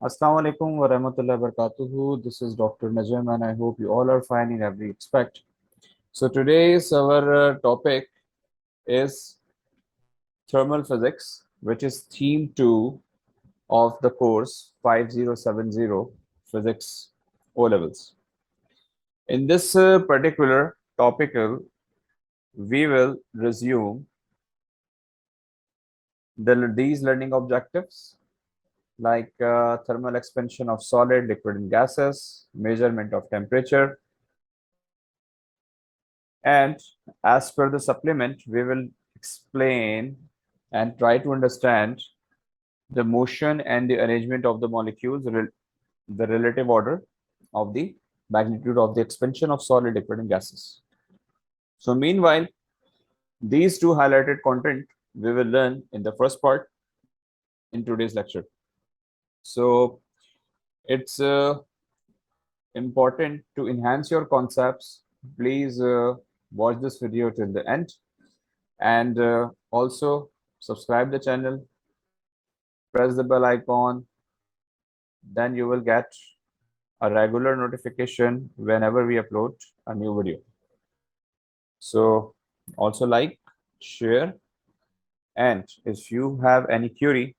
Assalamu alaikum wa rahmatullahi wa barakatuhu. This is Dr. Najam and I hope you all are fine in every aspect. So today's our topic is thermal physics, which is theme 2 of the course 5070 Physics O levels. In this particular topical, we will resume these learning objectives like thermal expansion of solid, liquid, and gases, measurement of temperature, and as per the supplement, we will explain and try to understand the motion and the arrangement of the molecules, the relative order of the magnitude of the expansion of solid, liquid, and gases. So, meanwhile, these two highlighted content we will learn in the first part in today's lecture. So, it's important to enhance your concepts. Please watch this video till the end and also subscribe the channel, press the bell icon, then you will get a regular notification whenever we upload a new video. So also like, share, and if you have any query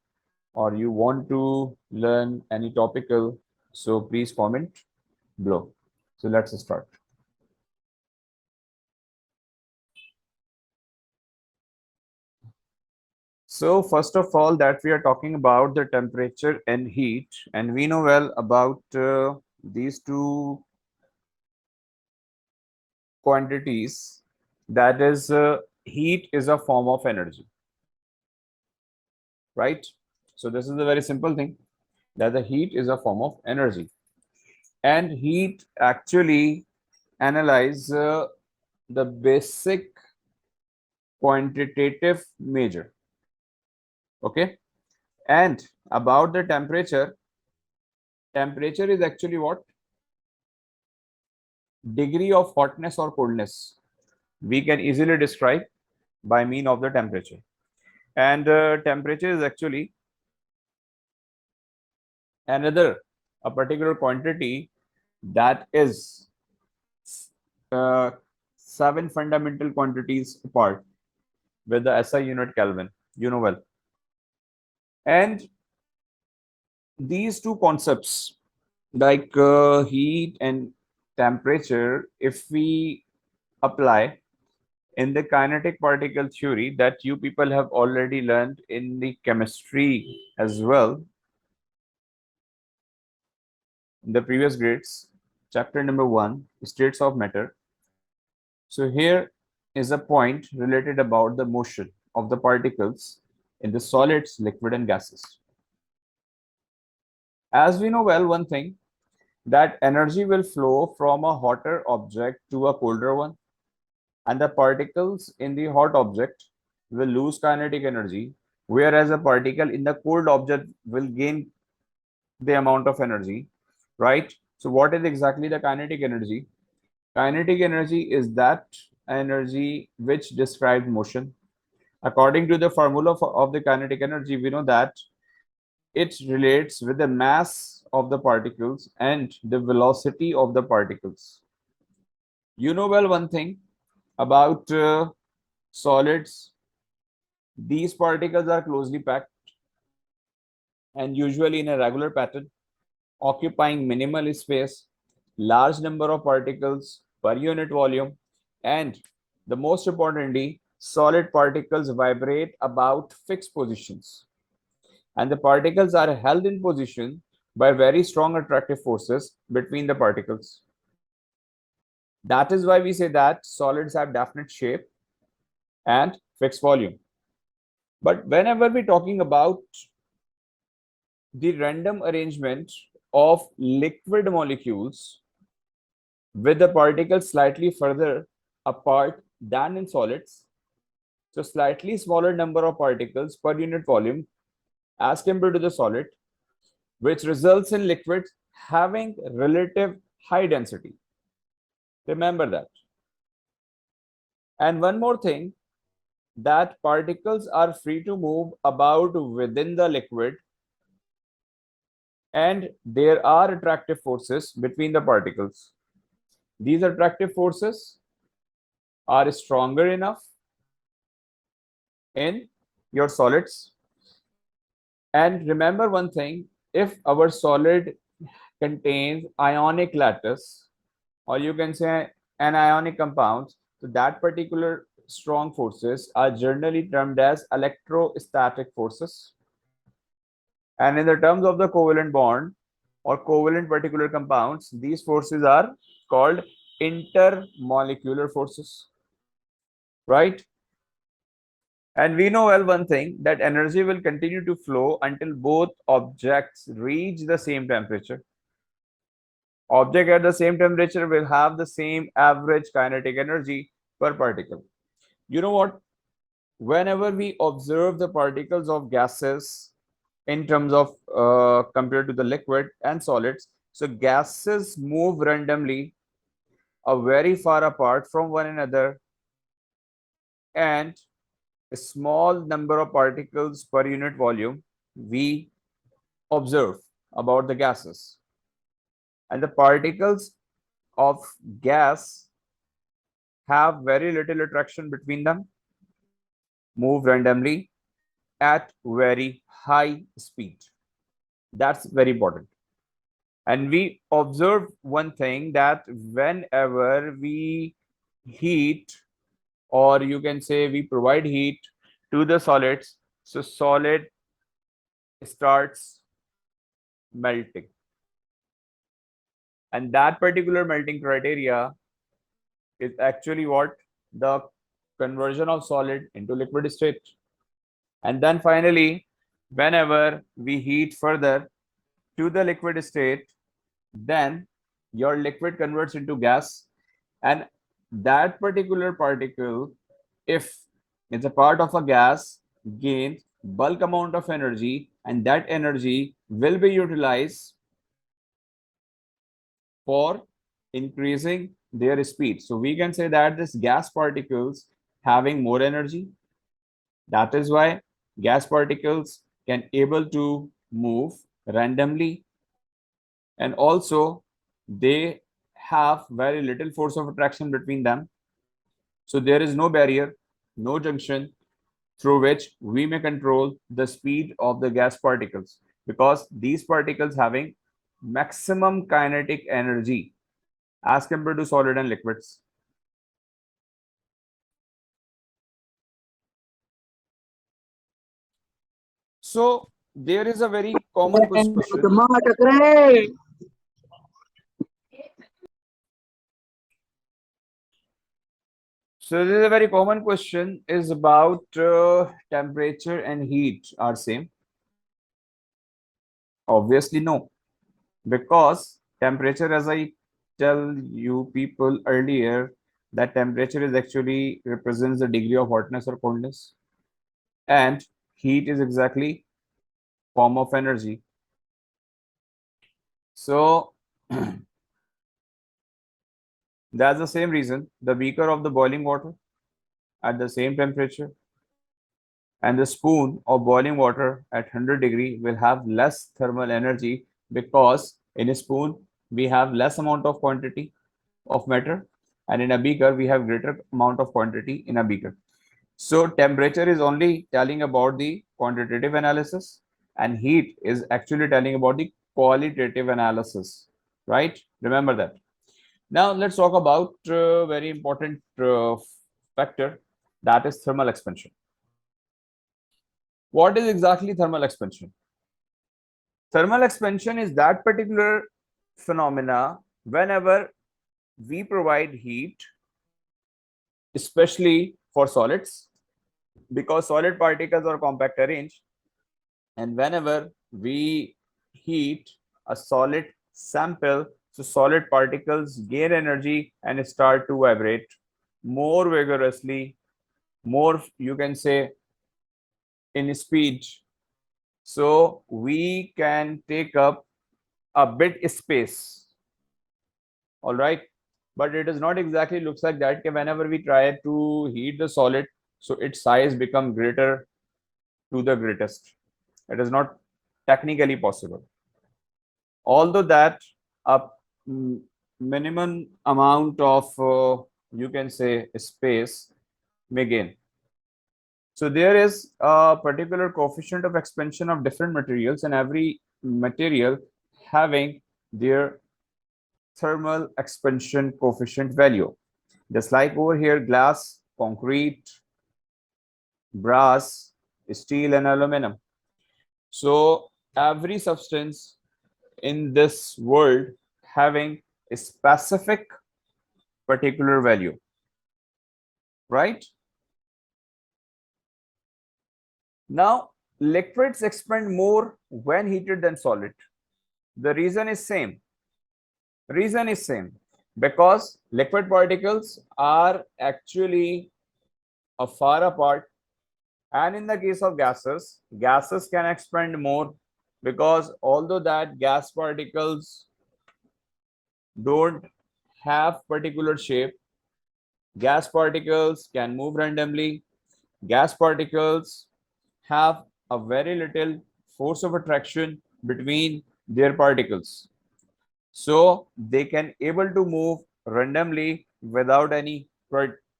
or you want to learn any topical, so please comment below. So let's start. So first of all, that we are talking about the temperature and heat, and we know well about these two quantities. That is, heat is a form of energy, right? So this is a very simple thing that the heat is a form of energy, and heat actually analyze the basic quantitative measure. Okay, and about the temperature, temperature is actually what? Degree of hotness or coldness we can easily describe by mean of the temperature. And temperature is actually another a particular quantity that is uh, 7 fundamental quantities apart with the SI unit Kelvin, you know well. And these two concepts like heat and temperature, if we apply in the kinetic particle theory that you people have already learned in the chemistry as well in the previous grades, chapter number 1, states of matter. So here is a point related about the motion of the particles in the solids, liquid, and gases. As we know well, one thing that energy will flow from a hotter object to a colder one, and the particles in the hot object will lose kinetic energy, whereas a particle in the cold object will gain the amount of energy, right? So, what is exactly the kinetic energy? Kinetic energy is that energy which describes motion. According to the formula of the kinetic energy, we know that it relates with the mass of the particles and the velocity of the particles. You know well one thing about solids. These particles are closely packed and usually in a regular pattern, occupying minimal space, large number of particles per unit volume, and the most importantly, solid particles vibrate about fixed positions. And the particles are held in position by very strong attractive forces between the particles. That is why we say that solids have definite shape and fixed volume. But whenever we're talking about the random arrangement of liquid molecules with the particles slightly further apart than in solids, so slightly smaller number of particles per unit volume as compared to the solid, which results in liquids having relative high density. Remember that. And one more thing, that particles are free to move about within the liquid and there are attractive forces between the particles. These attractive forces are stronger enough in your solids. And remember one thing, if our solid contains ionic lattice, or you can say anionic compounds, so that particular strong forces are generally termed as electrostatic forces. And in the terms of the covalent bond or covalent particular compounds, these forces are called intermolecular forces, right? And we know well one thing, that energy will continue to flow until both objects reach the same temperature. Object at the same temperature will have the same average kinetic energy per particle. You know what? Whenever we observe the particles of gases in terms of compared to the liquid and solids, so gases move randomly very far apart from one another, and a small number of particles per unit volume we observe about the gases. And the particles of gas have very little attraction between them, move randomly at very high speed. That's very important. And we observe one thing, that whenever we heat, or you can say we provide heat to the solids, so solid starts melting. And that particular melting criteria is actually what? The conversion of solid into liquid state. And then finally, whenever we heat further to the liquid state, then your liquid converts into gas, and that particular particle, if it's a part of a gas, gains bulk amount of energy, and that energy will be utilized for increasing their speed. So we can say that this gas particles having more energy. That is why gas particles can able to move randomly, and also they have very little force of attraction between them. So there is no barrier, no junction through which we may control the speed of the gas particles, because these particles having maximum kinetic energy as compared to solid and liquids. So there is a very common question. So this is a very common question is about temperature and heat are same. Obviously no, because temperature, as I tell you people earlier, that temperature is actually represents the degree of hotness or coldness, and heat is exactly form of energy. So that's the same reason the beaker of the boiling water at the same temperature and the spoon of boiling water at 100 degree will have less thermal energy, because in a spoon we have less amount of quantity of matter, and in a beaker we have greater amount of quantity in a beaker. So temperature is only telling about the quantitative analysis, and heat is actually telling about the qualitative analysis, right? Remember that. Now let's talk about very important factor, that is thermal expansion. What is exactly thermal expansion? Thermal expansion is that particular phenomena whenever we provide heat, especially for solids, because solid particles are compact arranged, and whenever we heat a solid sample, so solid particles gain energy and start to vibrate more vigorously, more you can say in speed. So we can take up a bit space, all right, but it is not exactly looks like that. Whenever we try to heat the solid, so its size become greater to the greatest. It is not technically possible. although that a mm, minimum amount of you can say space may gain. So there is a particular coefficient of expansion of different materials, and every material having their thermal expansion coefficient value. Just like over here, glass, concrete, brass, steel, and aluminum. So every substance in this world having a specific particular value, right? Now, liquids expand more when heated than solid. The reason is same. Reason is same because liquid particles are actually far apart, and in the case of gases, gases can expand more because although that gas particles don't have particular shape, gas particles can move randomly. Gas particles have a very little force of attraction between their particles. So they can able to move randomly without any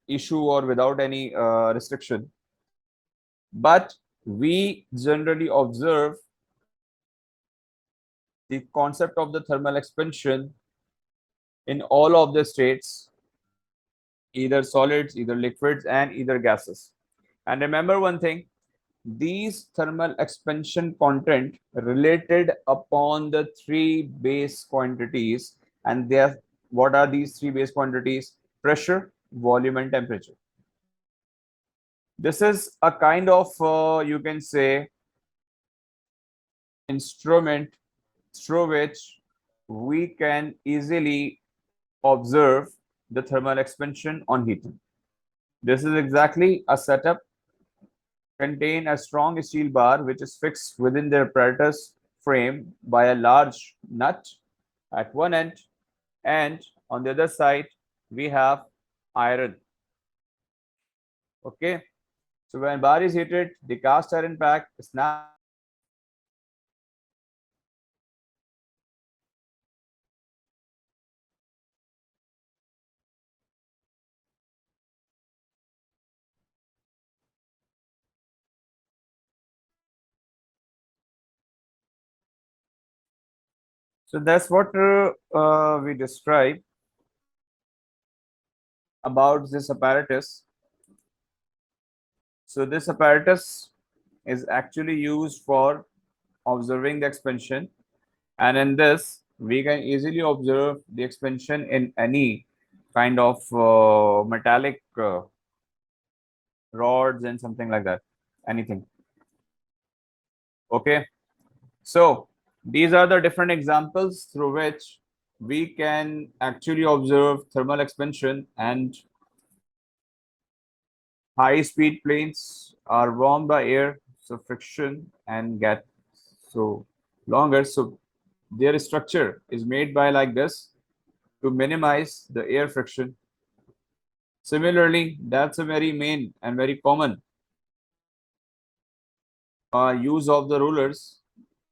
issue or without any restriction. But we generally observe the concept of the thermal expansion in all of the states, either solids, either liquids, and either gases. And remember one thing, these thermal expansion content related upon the three base quantities, and there, what are these three base quantities? Pressure, volume, and temperature. This is a kind of you can say instrument through which we can easily observe the thermal expansion on heating. This is exactly a setup contain a strong steel bar which is fixed within the apparatus frame by a large nut at one end, and on the other side we have iron. Okay, so when bar is heated, the cast iron pack snaps. So that's what we describe about this apparatus. So this apparatus is actually used for observing the expansion, and in this we can easily observe the expansion in any kind of metallic rods and something like that, anything. Okay, so these are the different examples through which we can actually observe thermal expansion. And high speed planes are warmed by air, so friction and get so longer, so their structure is made by like this to minimize the air friction. Similarly, that's a very main and very common use of the rulers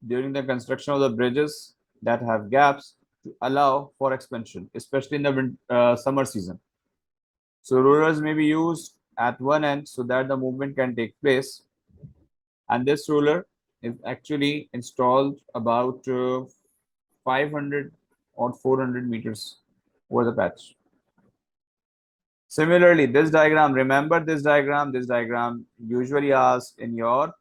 during the construction of the bridges that have gaps to allow for expansion, especially in the summer season. So rulers may be used at one end so that the movement can take place. And this ruler is actually installed about 500 or 400 meters over the patch. Similarly, this diagram, remember this diagram usually asked in your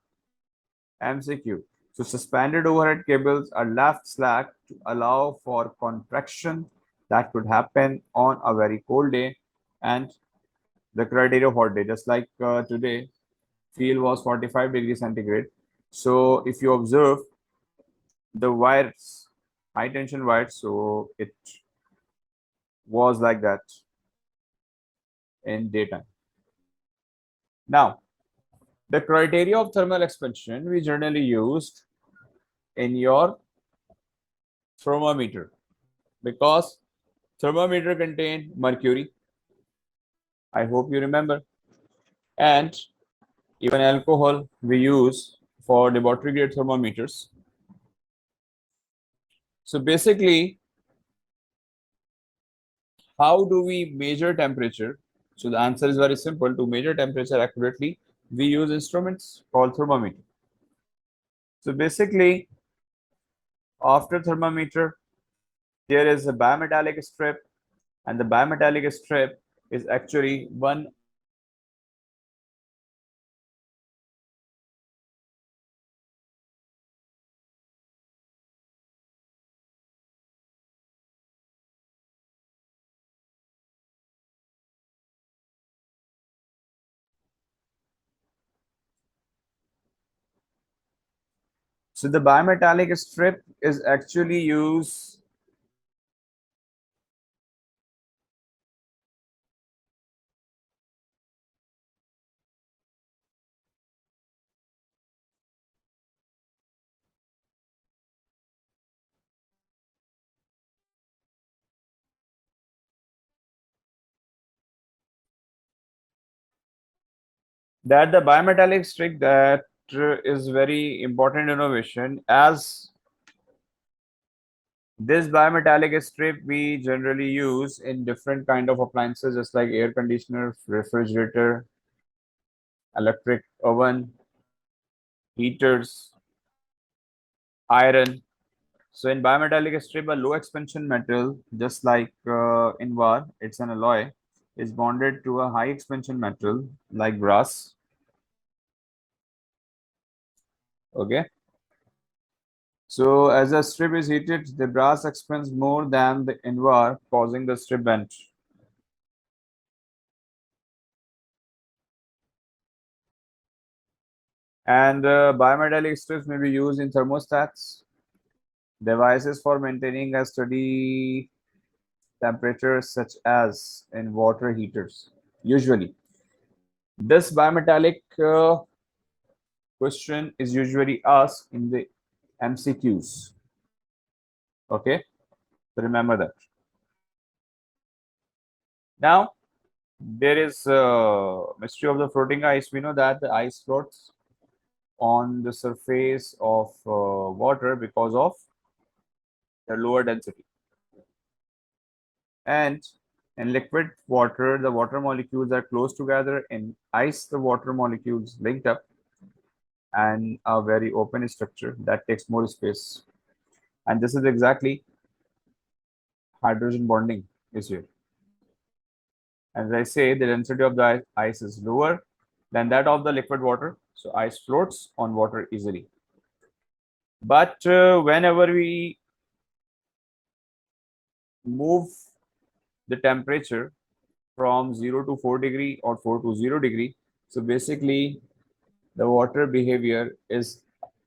MCQ. So suspended overhead cables are left slack to allow for contraction that could happen on a very cold day and the criteria of hot day. Just like today, field was 45 degrees centigrade. So if you observe the wires, high tension wires, so it was like that in daytime. Now, the criteria of thermal expansion we generally used in your thermometer, because thermometer contain mercury. I hope you remember. And even alcohol we use for laboratory grade thermometers. So basically, how do we measure temperature? So the answer is very simple. To measure temperature accurately, we use instruments called thermometer. So basically, after thermometer, there is a bimetallic strip, and the bimetallic strip is actually one. So the bimetallic strip is actually used. That the bimetallic strip that is very important innovation, as this bimetallic strip we generally use in different kind of appliances, just like air conditioner, refrigerator, electric oven, heaters, iron. So in bimetallic strip, a low expansion metal, just like in var, it's an alloy, is bonded to a high expansion metal like brass. Okay. So as the strip is heated, the brass expands more than the invar, causing the strip bent. And bimetallic strips may be used in thermostats, devices for maintaining a steady temperature, such as in water heaters. Usually, this bimetallic question is usually asked in the MCQs. Okay, so remember that. Now, there is mystery of the floating ice. We know that the ice floats on the surface of water because of the lower density. And in liquid water, the water molecules are close together. In ice, the water molecules linked up and a very open structure that takes more space. And this is exactly hydrogen bonding is here. As I say, the density of the ice is lower than that of the liquid water. So ice floats on water easily. But whenever we move the temperature from 0 to 4 degree or 4 to 0 degree, so basically the water behavior is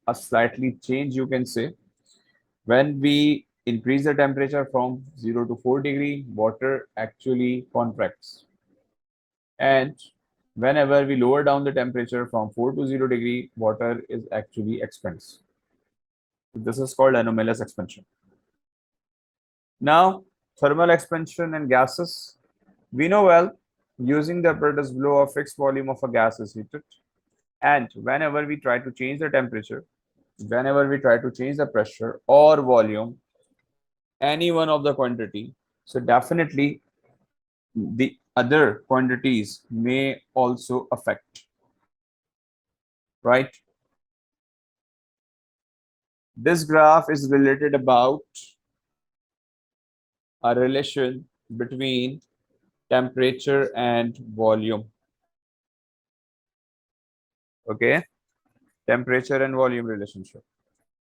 a slightly change, you can say. When we increase the temperature from 0 to 4 degree, water actually contracts. And whenever we lower down the temperature from 4 to 0 degree, water is actually expands. This is called anomalous expansion. Now, thermal expansion in gases. We know well, using the apparatus below, a fixed volume of a gas is heated. And whenever we try to change the temperature, whenever we try to change the pressure or volume, any one of the quantity, so definitely the other quantities may also affect, right? This graph is related about a relation between temperature and volume. Okay, temperature and volume relationship.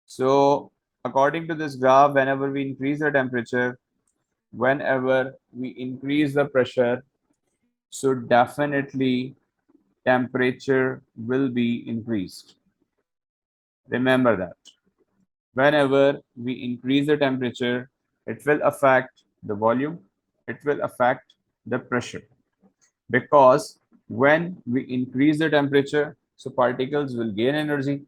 So according to this graph, whenever we increase the temperature, whenever we increase the pressure, so definitely temperature will be increased. Remember that. Whenever we increase the temperature, it will affect the volume, it will affect the pressure. Because when we increase the temperature, so particles will gain energy.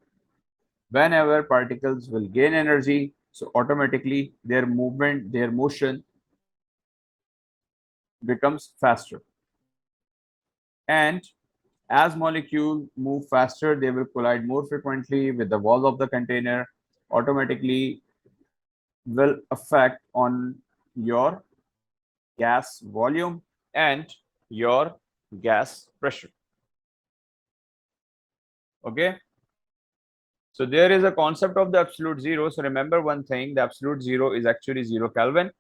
Whenever particles will gain energy, so automatically their movement, their motion becomes faster. And as molecules move faster, they will collide more frequently with the wall of the container. Automatically, will affect on your gas volume and your gas pressure. Okay. So there is a concept of the absolute zero. So remember one thing, the absolute zero is actually 0 Kelvin,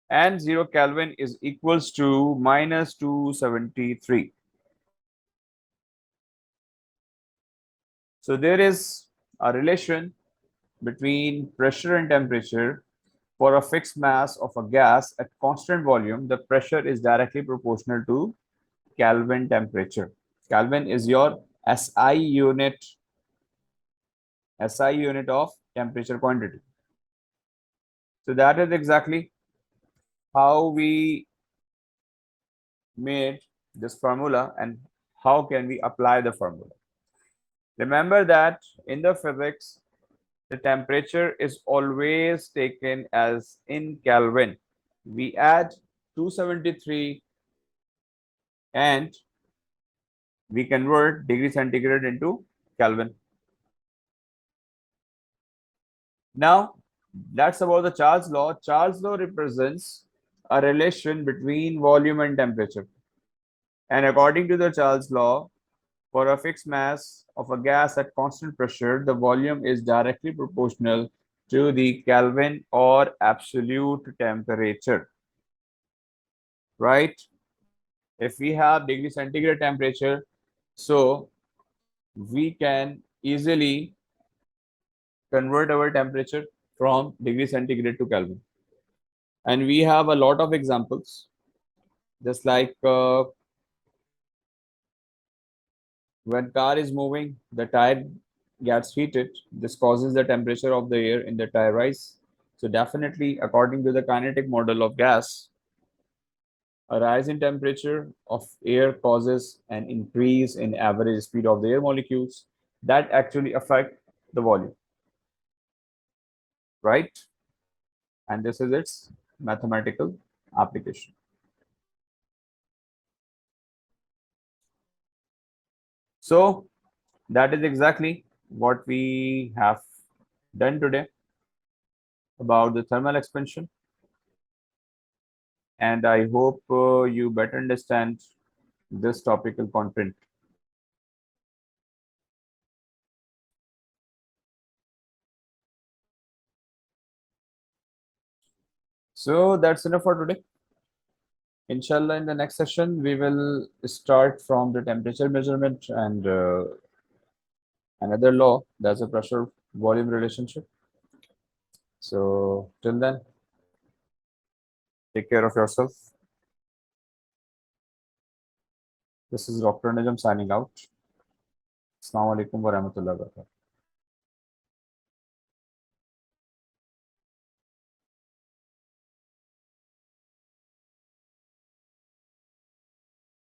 and 0 Kelvin is equals to minus 273. So there is a relation between pressure and temperature. For a fixed mass of a gas at constant volume, the pressure is directly proportional to Kelvin temperature. Kelvin is your SI unit of temperature quantity. So that is exactly how we made this formula and how can we apply the formula. Remember that in the physics, the temperature is always taken as in Kelvin. We add 273 and we convert degree centigrade into Kelvin. Now, that's about the Charles law. Charles law represents a relation between volume and temperature. And according to the Charles law, for a fixed mass of a gas at constant pressure, the volume is directly proportional to the Kelvin or absolute temperature, right? If we have degree centigrade temperature, so we can easily convert our temperature from degree centigrade to Kelvin. And we have a lot of examples, just like when car is moving, the tire gets heated. This causes the temperature of the air in the tire rise. So definitely, according to the kinetic model of gas, a rise in temperature of air causes an increase in average speed of the air molecules that actually affect the volume, right? And this is its mathematical application. So that is exactly what we have done today about the thermal expansion. And I hope you better understand this topical content. So that's enough for today. Inshallah, in the next session, we will start from the temperature measurement and another law, that's a pressure volume relationship. So till then, take care of yourself. This is Dr. Najam signing out. Assalamu alaikum wa rahmatullahi wa barakatuh.